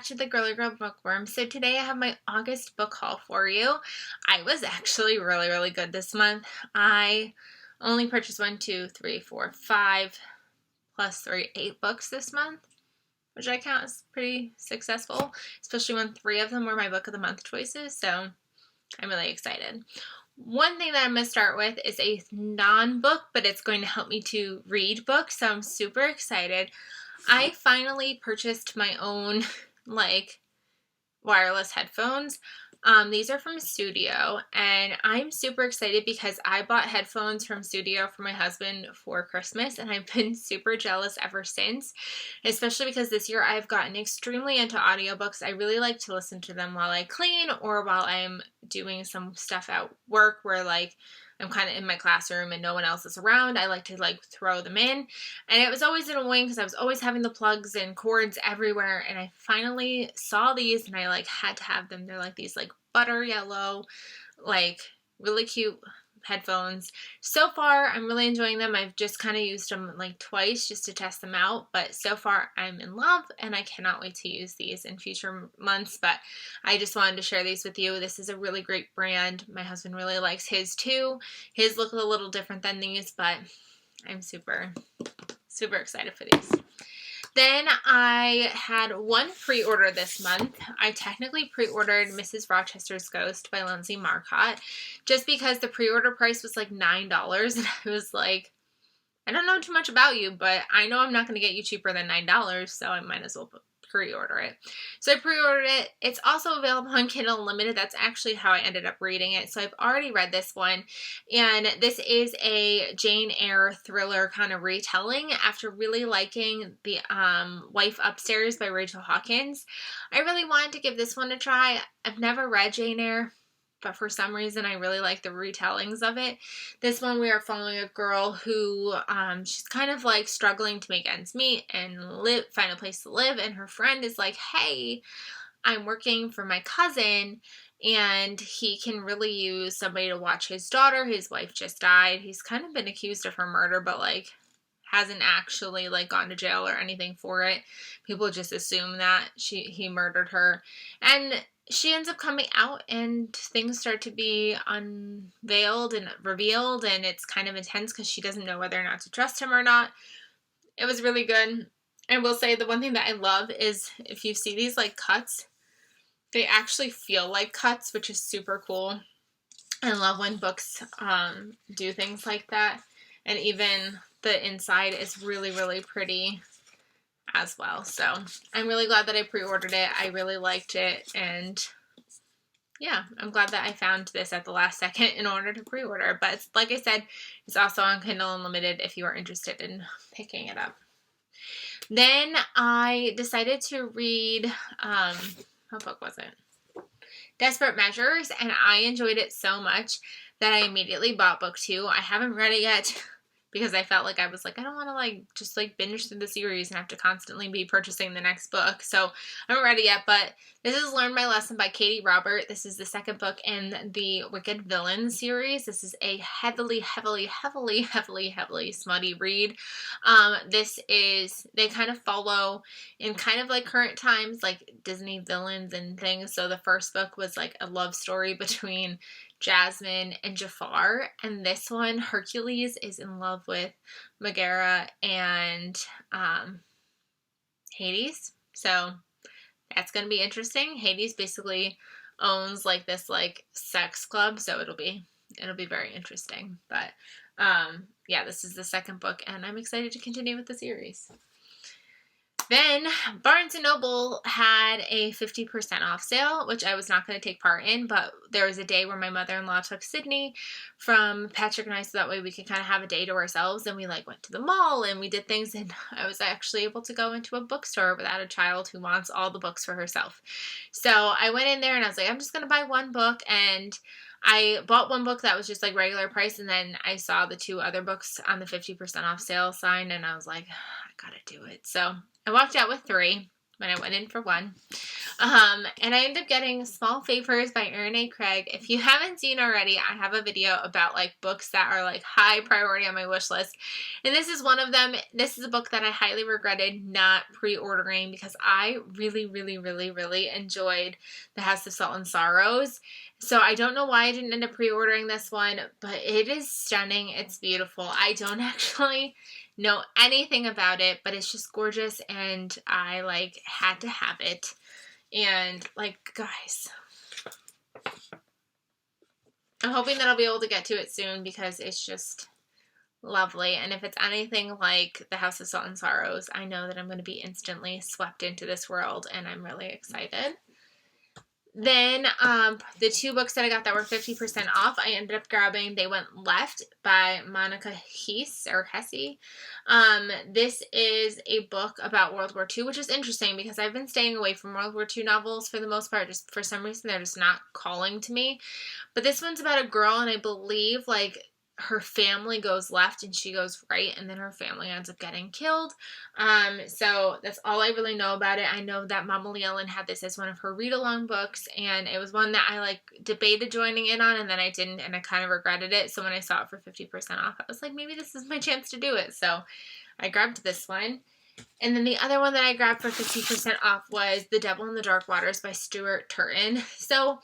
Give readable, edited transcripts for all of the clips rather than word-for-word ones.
to the Girly Girl Bookworm. So today I have my August book haul for you. I was actually really good this month. I only purchased 1, 2, 3, 4, 5 plus 3, 8 books this month, which I count as pretty successful, especially when 3 of them were my book of the month choices. So I'm really excited. One thing that I'm going to start with is a non-book, but it's going to help me to read books, so I'm super excited. I finally purchased my own, wireless headphones. These are from Studio, and I'm super excited because I bought headphones from Studio for my husband for Christmas, and I've been super jealous ever since, especially because this year I've gotten extremely into audiobooks. I really like to listen to them while I clean or while I'm doing some stuff at work where, I'm kind of in my classroom and no one else is around. I like to throw them in, and it was always annoying because I was always having the plugs and cords everywhere, and I finally saw these and I had to have them. They're these butter yellow, really cute headphones. So far I'm really enjoying them. I've just kind of used them twice just to test them out, but so far I'm in love and I cannot wait to use these in future months. But I just wanted to share these with you. This is a really great brand. My husband really likes his too. His look a little different than these, but I'm super excited for these. Then I had one pre-order this month. I technically pre-ordered Mrs. Rochester's Ghost by Lindsay Marcotte just because the pre-order price was $9, and I was like, I don't know too much about you, but I know I'm not going to get you cheaper than $9, so I might as well pre-order it. So I pre-ordered it. It's also available on Kindle Unlimited. That's actually how I ended up reading it. So I've already read this one, and this is a Jane Eyre thriller kind of retelling after really liking the Wife Upstairs by Rachel Hawkins. I really wanted to give this one a try. I've never read Jane Eyre, but for some reason I really like the retellings of it. This one we are following a girl who she's kind of struggling to make ends meet and find a place to live, and her friend is like, hey, I'm working for my cousin and he can really use somebody to watch his daughter. His wife just died. He's kind of been accused of her murder, but hasn't actually gone to jail or anything for it. People just assume that he murdered her, and she ends up coming out and things start to be unveiled and revealed, and it's kind of intense because she doesn't know whether or not to trust him or not. It was really good. I will say the one thing that I love is if you see these cuts, they actually feel like cuts, which is super cool. I love when books do things like that, and even the inside is really pretty as well. So I'm really glad that I pre-ordered it. I really liked it, and yeah, I'm glad that I found this at the last second in order to pre-order. But like I said, it's also on Kindle Unlimited if you are interested in picking it up. Then I decided to read, what book was it? Desperate Measures, and I enjoyed it so much that I immediately bought book 2. I haven't read it yet because I felt I was I don't want to just binge through the series and have to constantly be purchasing the next book. So I haven't read it yet, but this is Learn My Lesson by Katie Robert. This is the second book in the Wicked Villain series. This is a heavily smutty read. They kind of follow in kind of current times, Disney villains and things. So the first book was a love story between Jasmine and Jafar, and this one, Hercules is in love with Megara and Hades, so that's going to be interesting. Hades basically owns this sex club, so it'll be very interesting. But yeah, this is the second book, and I'm excited to continue with the series. Then Barnes & Noble had a 50% off sale, which I was not going to take part in, but there was a day where my mother-in-law took Sydney from Patrick and I, so that way we could kind of have a day to ourselves, and we went to the mall and we did things, and I was actually able to go into a bookstore without a child who wants all the books for herself. So I went in there and I was like, I'm just going to buy one book, and I bought one book that was just regular price, and then I saw the 2 other books on the 50% off sale sign, and I was like, I gotta do it. So I walked out with 3. but I went in for one. And I ended up getting Small Favors by Erin A. Craig. If you haven't seen already, I have a video about like books that are like high priority on my wish list. And this is one of them. This is a book that I highly regretted not pre-ordering because I really, really, really, really enjoyed The House of Salt and Sorrows. So I don't know why I didn't end up pre-ordering this one, but it is stunning. It's beautiful. I don't actually know anything about it, but it's just gorgeous and I like had to have it. And like, guys, I'm hoping that I'll be able to get to it soon because it's just lovely. And if it's anything like The House of Salt and Sorrows, I know that I'm going to be instantly swept into this world and I'm really excited. Then the two books that I got that were 50% off, I ended up grabbing They Went Left by Monica Hesse. This is a book about World War II, which is interesting because I've been staying away from World War II novels for the most part. Just for some reason, they're just not calling to me. But this one's about a girl, and I believe like her family goes left and she goes right, and then her family ends up getting killed. So that's all I really know about it. I know that Mama Lee Ellen had this as one of her read-along books, and it was one that I like debated joining in on, and then I didn't, and I kind of regretted it. So when I saw it for 50% off, I was like, maybe this is my chance to do it. So I grabbed this one. And then the other one that I grabbed for 50% off was The Devil in the Dark Waters by Stuart Turton. So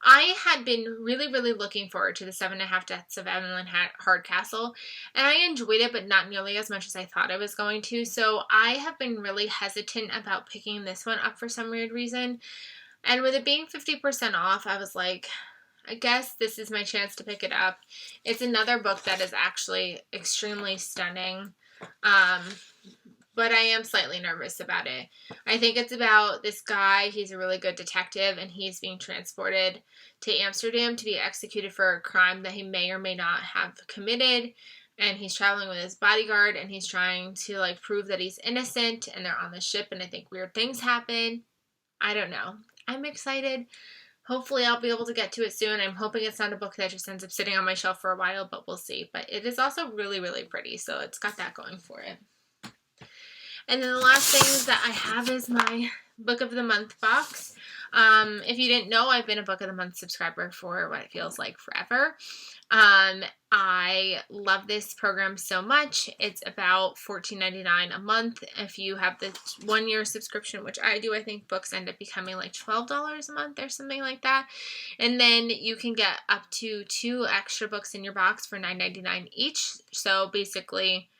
I had been really, really looking forward to The 7.5 Deaths of Evelyn Hardcastle, and I enjoyed it, but not nearly as much as I thought I was going to, so I have been really hesitant about picking this one up for some weird reason, and with it being 50% off, I was like, I guess this is my chance to pick it up. It's another book that is actually extremely stunning, but I am slightly nervous about it. I think it's about this guy. He's a really good detective, and he's being transported to Amsterdam to be executed for a crime that he may or may not have committed. And he's traveling with his bodyguard, and he's trying to like prove that he's innocent. And they're on the ship, and I think weird things happen. I don't know. I'm excited. Hopefully I'll be able to get to it soon. I'm hoping it's not a book that just ends up sitting on my shelf for a while, but we'll see. But it is also really, really pretty, so it's got that going for it. And then the last thing that I have is my Book of the Month box. If you didn't know, I've been a Book of the Month subscriber for what it feels like forever. I love this program so much. It's about $14.99 a month. If you have the 1-year subscription, which I do, I think books end up becoming like $12 a month or something like that. And then you can get up to 2 extra books in your box for $9.99 each. So basically,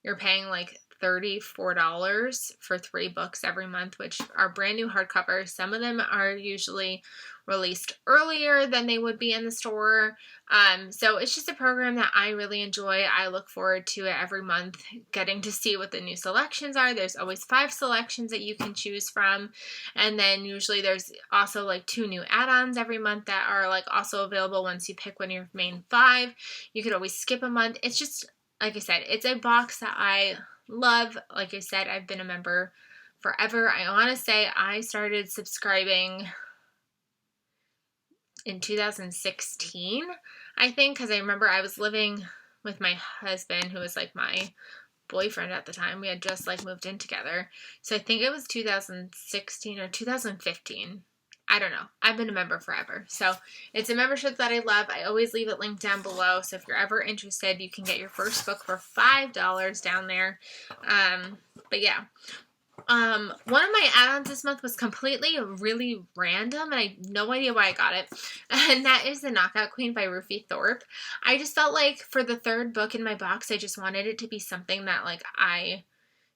you're paying like $34 for 3 books every month, which are brand new hardcovers. Some of them are usually released earlier than they would be in the store. So it's just a program that I really enjoy. I look forward to it every month, getting to see what the new selections are. There's always 5 selections that you can choose from. And then usually there's also like 2 new add-ons every month that are like also available once you pick one of your main 5. You could always skip a month. It's just, like I said, it's a box that I love. Like I said, I've been a member forever. I want to say I started subscribing in 2016, I think, because I remember I was living with my husband, who was like my boyfriend at the time. We had just like moved in together. So I think it was 2016 or 2015. I don't know. I've been a member forever. So it's a membership that I love. I always leave it linked down below. So if you're ever interested, you can get your first book for $5 down there. But yeah. One of my add-ons this month was completely really random, and I have no idea why I got it. And that is The Knockout Queen by Ruthie Thorpe. I just felt like for the 3rd book in my box, I just wanted it to be something that like I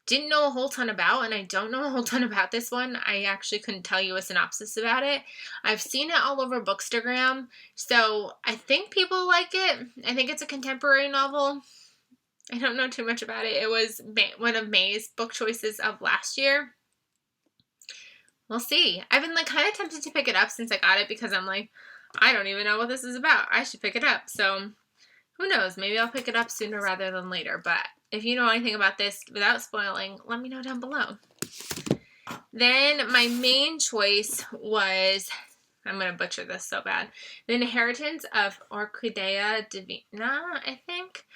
didn't know a whole ton about, and I don't know a whole ton about this one. I actually couldn't tell you a synopsis about it. I've seen it all over Bookstagram, so I think people like it. I think it's a contemporary novel. I don't know too much about it. It was one of May's book choices of last year. We'll see. I've been like kind of tempted to pick it up since I got it because I'm like, I don't even know what this is about. I should pick it up. So who knows? Maybe I'll pick it up sooner rather than later. But if you know anything about this without spoiling, let me know down below. Then my main choice was, I'm going to butcher this so bad, The Inheritance of Orquídea Divina, I think.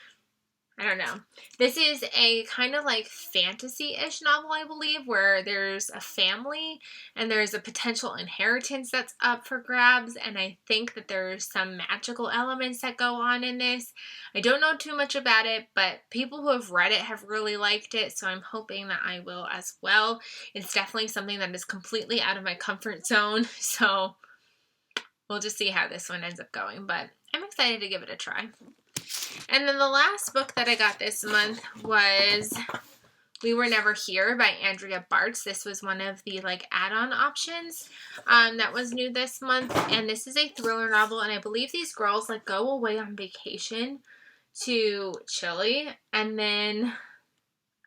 I don't know. This is a kind of like fantasy-ish novel, I believe, where there's a family and there's a potential inheritance that's up for grabs, and I think that there's some magical elements that go on in this. I don't know too much about it, but people who have read it have really liked it, so I'm hoping that I will as well. It's definitely something that is completely out of my comfort zone, so we'll just see how this one ends up going, but I'm excited to give it a try. And then the last book that I got this month was We Were Never Here by Andrea Bartz. This was one of the like add-on options that was new this month. And this is a thriller novel. And I believe these girls like go away on vacation to Chile. And then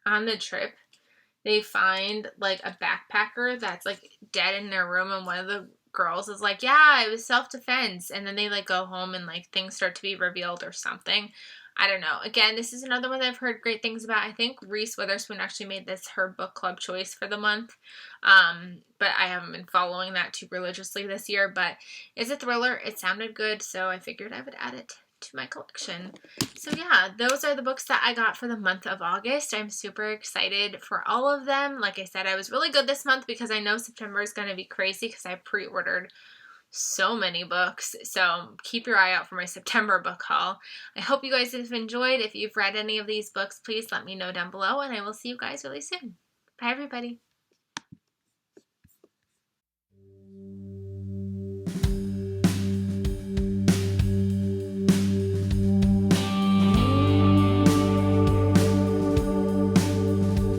on the trip, they find like a backpacker that's like dead in their room. And one of the girls is like, yeah, it was self-defense. And then they like go home and like things start to be revealed or something. I don't know. Again, this is another one that I've heard great things about. I think Reese Witherspoon actually made this her book club choice for the month. But I haven't been following that too religiously this year. But it's a thriller. It sounded good, so I figured I would add it to my collection. So yeah, those are the books that I got for the month of August. I'm super excited for all of them. Like I said, I was really good this month because I know September is going to be crazy because I pre-ordered so many books, so keep your eye out for my September book haul. I hope you guys have enjoyed. If you've read any of these books, please let me know down below, and I will see you guys really soon. Bye, everybody.